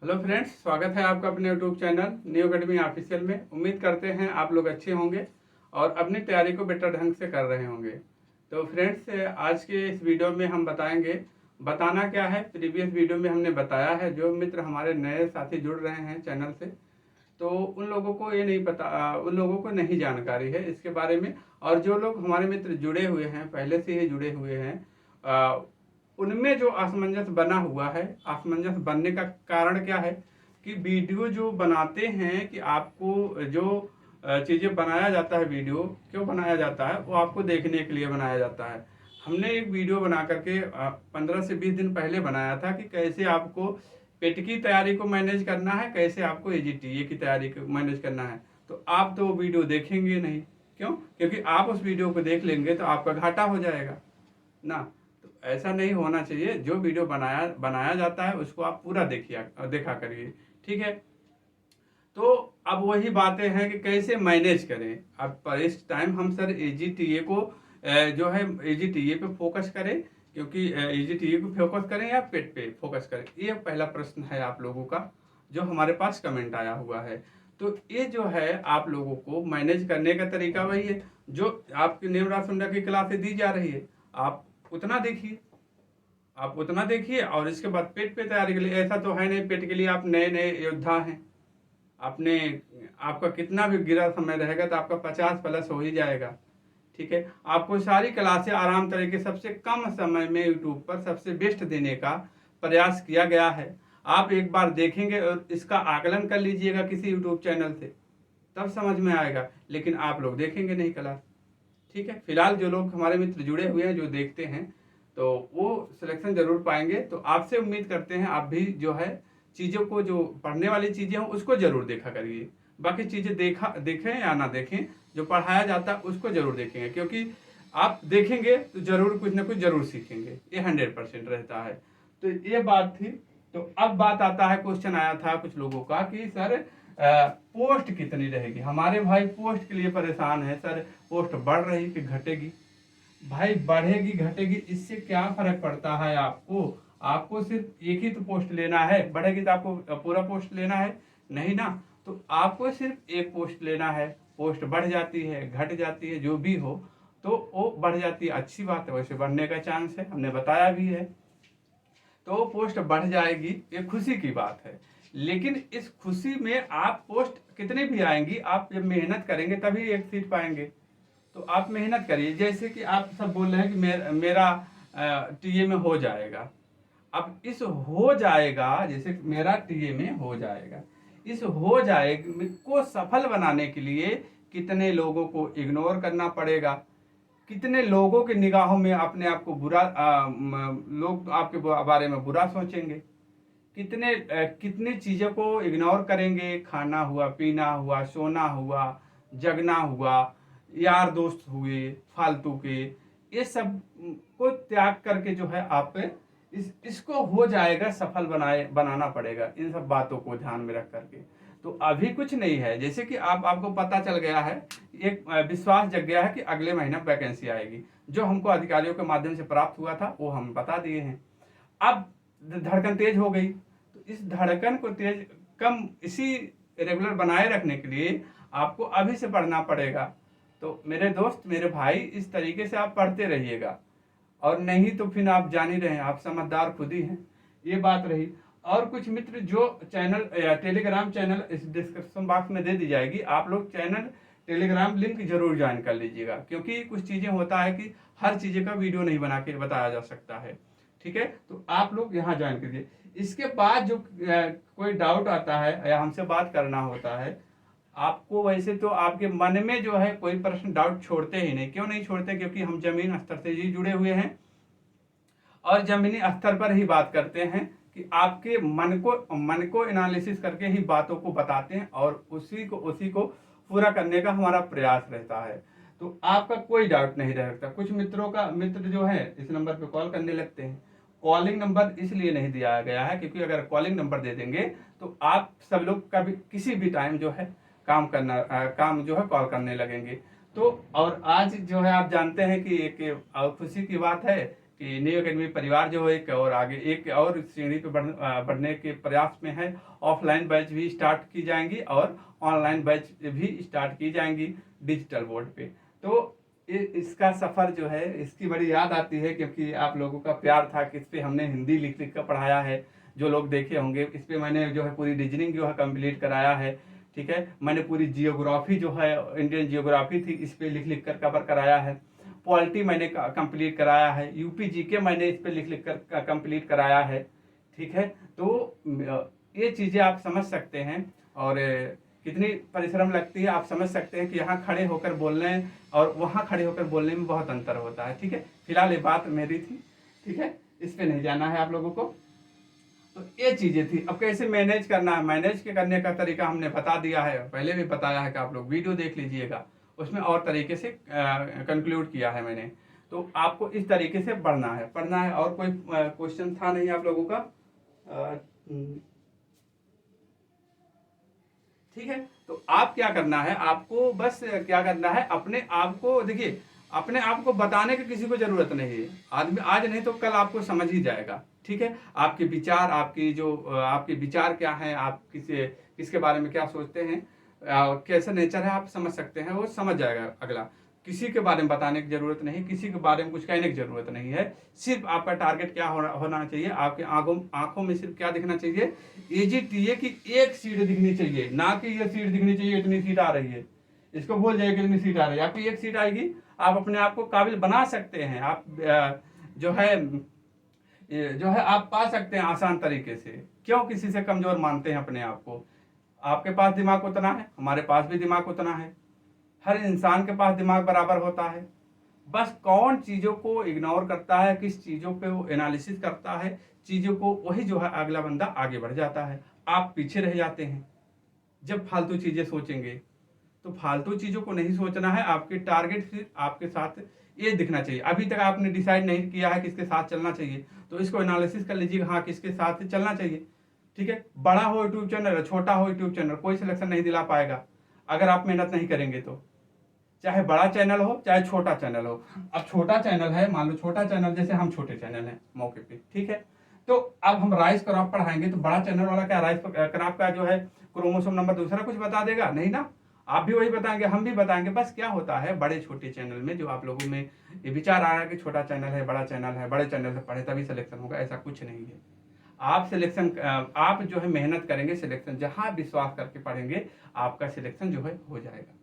Hello friends, स्वागत है आपका अपने YouTube channel new academy official में। उम्मीद करते हैं आप लोग अच्छे होंगे और अपनी तैयारी को बेटर ढंग से कर रहे होंगे। तो फ्रेंड्स, आज के इस वीडियो में हम बताना क्या है। प्रीवियस वीडियो में हमने बताया है, जो मित्र हमारे नए साथी जुड़ रहे हैं चैनल से, तो उन लोगों को ये नहीं पता, उन लोगों को नहीं जानकारी है इसके बारे में। और जो लोग हमारे मित्र जुड़े हुए हैं, पहले से ही जुड़े हुए हैं, उनमें जो असमंजस बना हुआ है, असमंजस बनने का कारण क्या है कि वीडियो जो बनाते हैं, कि आपको जो चीज़ें बनाया जाता है, वीडियो क्यों बनाया जाता है, वो आपको देखने के लिए बनाया जाता है। हमने एक वीडियो बना करके 15 से 20 दिन पहले बनाया था कि कैसे आपको पेट की तैयारी को मैनेज करना है, कैसे आपको एजीटीए की तैयारी को मैनेज करना है। तो आप तो वो वीडियो देखेंगे नहीं। क्यों? क्योंकि आप उस वीडियो को देख लेंगे तो आपका घाटा हो जाएगा ना। तो ऐसा नहीं होना चाहिए। जो वीडियो बनाया जाता है उसको आप पूरा देखा करिए, ठीक है। तो अब वही बातें हैं कि कैसे मैनेज करें। अब पर इस टाइम हम सर एजीटीए को जो है एजीटीए पे फोकस करें, क्योंकि एजीटीए को फोकस करें या पेट पे फोकस करें, ये पहला प्रश्न है आप लोगों का, जो हमारे पास कमेंट आया हुआ है। तो ये जो है आप लोगों को मैनेज करने का तरीका वही है जो आपकी नेवरा सुंडा की क्लासें दी जा रही है। आप उतना देखिए, आप उतना देखिए और इसके बाद पेट पे तैयारी के लिए, ऐसा तो है नहीं पेट के लिए आप नए नए योद्धा हैं। आपने आपका कितना भी गिरा समय रहेगा तो आपका 50+ हो ही जाएगा, ठीक है। आपको सारी क्लासें आराम तरीके सबसे कम समय में यूट्यूब पर सबसे बेस्ट देने का प्रयास किया गया है। आप एक बार देखेंगे और इसका आकलन कर लीजिएगा किसी यूट्यूब चैनल से, तब समझ में आएगा। लेकिन आप लोग देखेंगे नहीं क्लास, ठीक है। फिलहाल जो लोग हमारे मित्र जुड़े हुए हैं, जो देखते हैं, तो वो सिलेक्शन जरूर पाएंगे। तो आपसे उम्मीद करते हैं आप भी जो है चीज़ों को, जो पढ़ने वाली चीज़ें हैं उसको जरूर देखा करिए। बाकी चीज़ें देखें या ना देखें, जो पढ़ाया जाता है उसको जरूर देखेंगे, क्योंकि आप देखेंगे तो जरूर कुछ ना कुछ जरूर सीखेंगे, ये 100% रहता है। तो ये बात थी। तो अब बात आता है, क्वेश्चन आया था कुछ लोगों का कि सर पोस्ट कितनी रहेगी। हमारे भाई पोस्ट के लिए परेशान है सर, पोस्ट बढ़ रही कि घटेगी। भाई बढ़ेगी घटेगी इससे क्या फर्क पड़ता है आपको। आपको सिर्फ एक ही तो पोस्ट लेना है, बढ़ेगी तो आपको पूरा पोस्ट लेना है नहीं ना। तो आपको सिर्फ एक पोस्ट लेना है। पोस्ट बढ़ जाती है, घट जाती है, जो भी हो, तो वो बढ़ जाती है, अच्छी बात है, वैसे बढ़ने का चांस है, हमने बताया भी है। तो पोस्ट बढ़ जाएगी, ये खुशी की बात है। लेकिन इस खुशी में आप पोस्ट कितनी भी आएंगी, आप जब मेहनत करेंगे तभी एक सीट पाएंगे। तो आप मेहनत करिए। जैसे कि आप सब बोल रहे हैं कि मेरा टीए में हो जाएगा। अब इस हो जाएगा, जैसे मेरा टीए में हो जाएगा, इस हो जाएगा को सफल बनाने के लिए कितने लोगों को इग्नोर करना पड़ेगा, कितने लोगों की निगाहों में अपने आप को बुरा, लोग आपके बारे में बुरा सोचेंगे, कितनी चीज़ों को इग्नोर करेंगे। खाना हुआ, पीना हुआ, सोना हुआ, जगना हुआ, यार दोस्त हुए फालतू के, ये सब को त्याग करके जो है आप इसको हो जाएगा सफल बनाना पड़ेगा, इन सब बातों को ध्यान में रख करके। तो अभी कुछ नहीं है। जैसे कि आपको पता चल गया है, एक विश्वास जग गया है कि अगले महीना वैकेंसी आएगी, जो हमको अधिकारियों के माध्यम से प्राप्त हुआ था वो हम बता दिए हैं। अब धड़कन तेज हो गई, तो इस धड़कन को तेज कम इसी रेगुलर बनाए रखने के लिए आपको अभी से पढ़ना पड़ेगा। तो मेरे दोस्त, मेरे भाई, इस तरीके से आप पढ़ते रहिएगा, और नहीं तो फिर आप जान ही रहे हैं, आप समझदार खुद ही हैं। ये बात रही। और कुछ मित्र जो चैनल टेलीग्राम चैनल इस डिस्क्रिप्शन बॉक्स में दे दी जाएगी, आप लोग चैनल टेलीग्राम लिंक जरूर ज्वाइन कर लीजिएगा, क्योंकि कुछ चीज़ें होता है कि हर चीज़ का वीडियो नहीं बना के बताया जा सकता है, ठीक है। तो आप लोग यहाँ ज्वाइन कीजिए। इसके बाद जो कोई डाउट आता है या हमसे बात करना होता है, आपको वैसे तो आपके मन में जो है कोई प्रश्न डाउट छोड़ते ही नहीं। क्यों नहीं छोड़ते? क्योंकि हम जमीन स्तर से ही जुड़े हुए हैं और जमीनी स्तर पर ही बात करते हैं, कि आपके मन को एनालिसिस करके ही बातों को बताते हैं, और उसी को पूरा करने का हमारा प्रयास रहता है। तो आपका कोई डाउट नहीं रहता। कुछ मित्र जो है इस नंबर पे कॉल करने लगते हैं। कॉलिंग नंबर इसलिए नहीं दिया गया है क्योंकि अगर कॉलिंग नंबर दे देंगे तो आप सब लोग कभी किसी भी टाइम जो है काम जो है कॉल करने लगेंगे। तो और आज जो है आप जानते हैं कि एक खुशी की बात है कि न्यू एकेडमी परिवार जो है एक और आगे एक और श्रेणी पे बढ़ने के प्रयास में है। ऑफलाइन बैच भी स्टार्ट की जाएंगी और ऑनलाइन बैच भी स्टार्ट की जाएंगी डिजिटल बोर्ड पे। तो इसका सफ़र जो है इसकी बड़ी याद आती है, क्योंकि आप लोगों का प्यार था कि इस पर हमने हिंदी लिख लिख कर पढ़ाया है। जो लोग देखे होंगे, इस पर मैंने जो है पूरी रीजनिंग जो है कंप्लीट कराया है। ठीक है, मैंने पूरी जियोग्राफी जो है इंडियन जियोग्राफी थी इस पर लिख लिख कर कवर कराया है। पॉलिटी मैंने कंप्लीट कराया है। यूपी जीके मैंने इस पर लिख लिख कर कंप्लीट कराया है। ठीक है, तो ये चीज़ें आप समझ सकते हैं और कितनी परिश्रम लगती है आप समझ सकते हैं कि यहाँ खड़े होकर बोलने और वहाँ खड़े होकर बोलने में बहुत अंतर होता है। ठीक है, फिलहाल ये बात मेरी थी। ठीक है, इस पे नहीं जाना है आप लोगों को। तो ये चीज़ें थी। अब कैसे मैनेज करना है, मैनेज के करने का तरीका हमने बता दिया है, पहले भी बताया है कि आप लोग वीडियो देख लीजिएगा, उसमें और तरीके से कंक्लूड किया है मैंने। तो आपको इस तरीके से पढ़ना है। और कोई क्वेश्चन था नहीं आप लोगों का? ठीक है, तो आप क्या करना है, आपको बस क्या करना है, अपने आप को देखिए, अपने आप को बताने की किसी को जरूरत नहीं है। आदमी आज नहीं तो कल आपको समझ ही जाएगा। ठीक है, आपके विचार, आपके विचार क्या हैं, आप किसके बारे में क्या सोचते हैं, कैसा नेचर है, आप समझ सकते हैं, वो समझ जाएगा अगला। किसी के बारे में बताने की जरूरत नहीं, किसी के बारे में कुछ कहने की जरूरत नहीं है। सिर्फ आपका टारगेट क्या होना चाहिए, आपके आंखों में सिर्फ क्या दिखना चाहिए, एजीटीए की एक सीट दिखनी चाहिए, ना कि ये सीट दिखनी चाहिए इतनी सीट आ रही है। इसको भूल जाइए कितनी सीट आ रही है, आपकी एक सीट आएगी, आप अपने आप को काबिल बना सकते हैं। आप जो है आप पा सकते हैं आसान तरीके से। क्यों किसी से कमजोर मानते हैं अपने आप को? आपके पास दिमाग उतना है, हमारे पास भी दिमाग उतना है, हर इंसान के पास दिमाग बराबर होता है। बस कौन चीज़ों को इग्नोर करता है, किस चीज़ों पे वो एनालिसिस करता है चीज़ों को, वही जो है अगला बंदा आगे बढ़ जाता है। आप पीछे रह जाते हैं जब फालतू चीज़ें सोचेंगे। तो फालतू चीज़ों को नहीं सोचना है, आपके टारगेट सिर्फ आपके साथ ये दिखना चाहिए। अभी तक आपने डिसाइड नहीं किया है किसके साथ चलना चाहिए, तो इसको एनालिसिस कर लीजिए, हाँ किसके साथ चलना चाहिए। ठीक है, बड़ा हो यूट्यूब चैनल, छोटा हो यूट्यूब चैनल, कोई सिलेक्शन नहीं दिला पाएगा अगर आप मेहनत नहीं करेंगे तो। चाहे बड़ा चैनल हो चाहे छोटा चैनल हो। अब छोटा चैनल है, मान लो छोटा चैनल, जैसे हम छोटे चैनल हैं मौके पे, ठीक है, तो अब हम राइस क्रॉप पढ़ाएंगे तो बड़ा चैनल वाला क्या राइस क्रॉप का जो है क्रोमोसोम नंबर दूसरा कुछ बता देगा? नहीं ना, आप भी वही बताएंगे, हम भी बताएंगे। बस क्या होता है बड़े छोटे चैनल में जो आप लोगों में ये विचार आ रहा है कि छोटा चैनल है, बड़ा चैनल है, बड़े चैनल से पढ़े तभी सिलेक्शन होगा, ऐसा कुछ नहीं है। आप जो है मेहनत करेंगे, सिलेक्शन जहां विश्वास करके पढ़ेंगे आपका सिलेक्शन जो है हो जाएगा।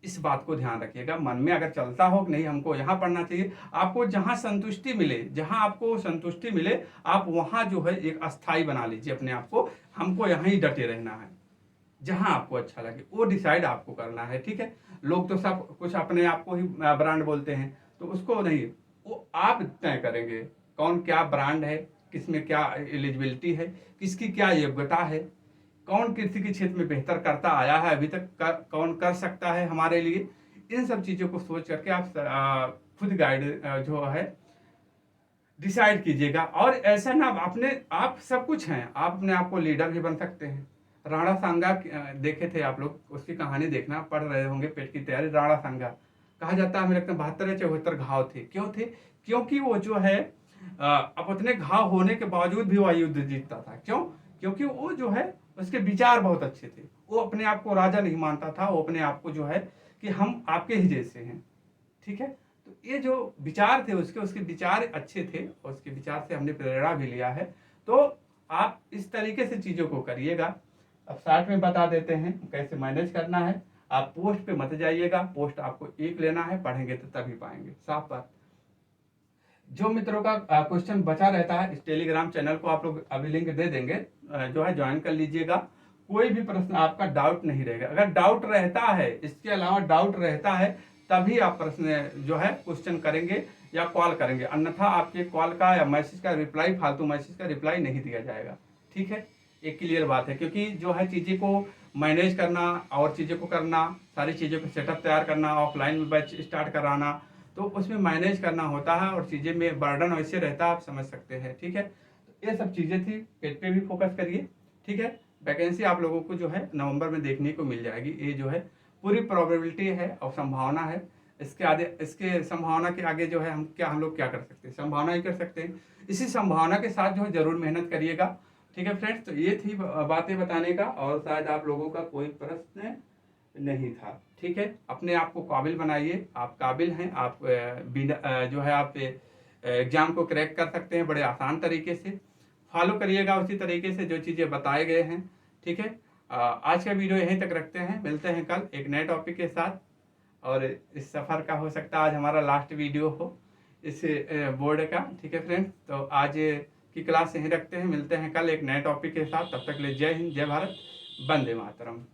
इस बात को ध्यान रखिएगा, मन में अगर चलता हो कि नहीं हमको यहाँ पढ़ना चाहिए, आपको जहाँ संतुष्टि मिले, जहाँ आपको संतुष्टि मिले आप वहाँ जो है एक अस्थाई बना लीजिए अपने आप को, हमको यहाँ ही डटे रहना है। जहाँ आपको अच्छा लगे वो डिसाइड आपको करना है। ठीक है, लोग तो सब कुछ अपने आप को ही ब्रांड बोलते हैं, तो उसको नहीं, वो आप तय करेंगे कौन क्या ब्रांड है, किसमें क्या एलिजिबिलिटी है, किसकी क्या योग्यता है, कौन कृषि के क्षेत्र में बेहतर करता आया है अभी तक, कौन कर सकता है हमारे लिए। इन सब चीज़ों को सोच करके आप खुद गाइड जो है डिसाइड कीजिएगा। और ऐसा ना आप सब कुछ हैं, आप अपने आप को लीडर भी बन सकते हैं। राणा सांगा देखे थे आप लोग, उसकी कहानी देखना, पढ़ रहे होंगे पेट की तैयारी। राणा सांगा कहा जाता है, मेरे लगता है 72 या 74 घाव थे। क्यों थे? क्योंकि वो जो है अब उतने घाव होने के बावजूद भी वह युद्ध जीतता था। क्यों? क्योंकि वो जो है उसके विचार बहुत अच्छे थे। वो अपने आप को राजा नहीं मानता था, वो अपने आप को जो है कि हम आपके ही जैसे हैं। ठीक है, तो ये जो विचार थे उसके विचार अच्छे थे और उसके विचार से हमने प्रेरणा भी लिया है। तो आप इस तरीके से चीज़ों को करिएगा। अब साथ में बता देते हैं कैसे मैनेज करना है। आप पोस्ट पे मत जाइएगा, पोस्ट आपको एक लेना है, पढ़ेंगे तो तभी पाएंगे। साफ बात। जो मित्रों का क्वेश्चन बचा रहता है, इस टेलीग्राम चैनल को आप लोग अभी लिंक दे देंगे, जो है ज्वाइन कर लीजिएगा। कोई भी प्रश्न आपका डाउट नहीं रहेगा। अगर डाउट रहता है, इसके अलावा डाउट रहता है, तभी आप प्रश्न जो है क्वेश्चन करेंगे या कॉल करेंगे, अन्यथा आपके कॉल का या मैसेज का रिप्लाई, फालतू मैसेज का रिप्लाई नहीं दिया जाएगा। ठीक है, एक क्लियर बात है, क्योंकि जो है चीज़ें को मैनेज करना और चीज़ों को करना, सारी चीज़ों को सेटअप तैयार करना, ऑफलाइन में बैच स्टार्ट कराना, तो उसमें मैनेज करना होता है और चीज़ें में बर्डन वैसे रहता है, आप समझ सकते हैं। ठीक है, तो ये सब चीज़ें थी, पेज पे भी फोकस करिए। ठीक है, वैकेंसी आप लोगों को जो है नवंबर में देखने को मिल जाएगी। ये जो है पूरी प्रोबेबिलिटी है और संभावना है इसके आगे, इसके संभावना के आगे जो है हम लोग क्या कर सकते हैं, संभावना ही कर सकते हैं। इसी संभावना के साथ जो है जरूर मेहनत करिएगा। ठीक है फ्रेंड्स, तो ये थी बातें बताने का, और शायद आप लोगों का कोई प्रश्न नहीं था। ठीक है, अपने आप को काबिल बनाइए, आप काबिल हैं, आप जो है आप एग्जाम को क्रैक कर सकते हैं बड़े आसान तरीके से। फॉलो करिएगा उसी तरीके से जो चीज़ें बताए गए हैं। ठीक है, आज का वीडियो यहीं तक रखते हैं, मिलते हैं कल एक नए टॉपिक के साथ। और इस सफ़र का हो सकता है आज हमारा लास्ट वीडियो हो इस बोर्ड का। ठीक है फ्रेंड्स, तो आज की क्लास यहीं रखते हैं, मिलते हैं कल एक नए टॉपिक के साथ। तब तक ले जय हिंद, जय भारत, वंदे मातरम।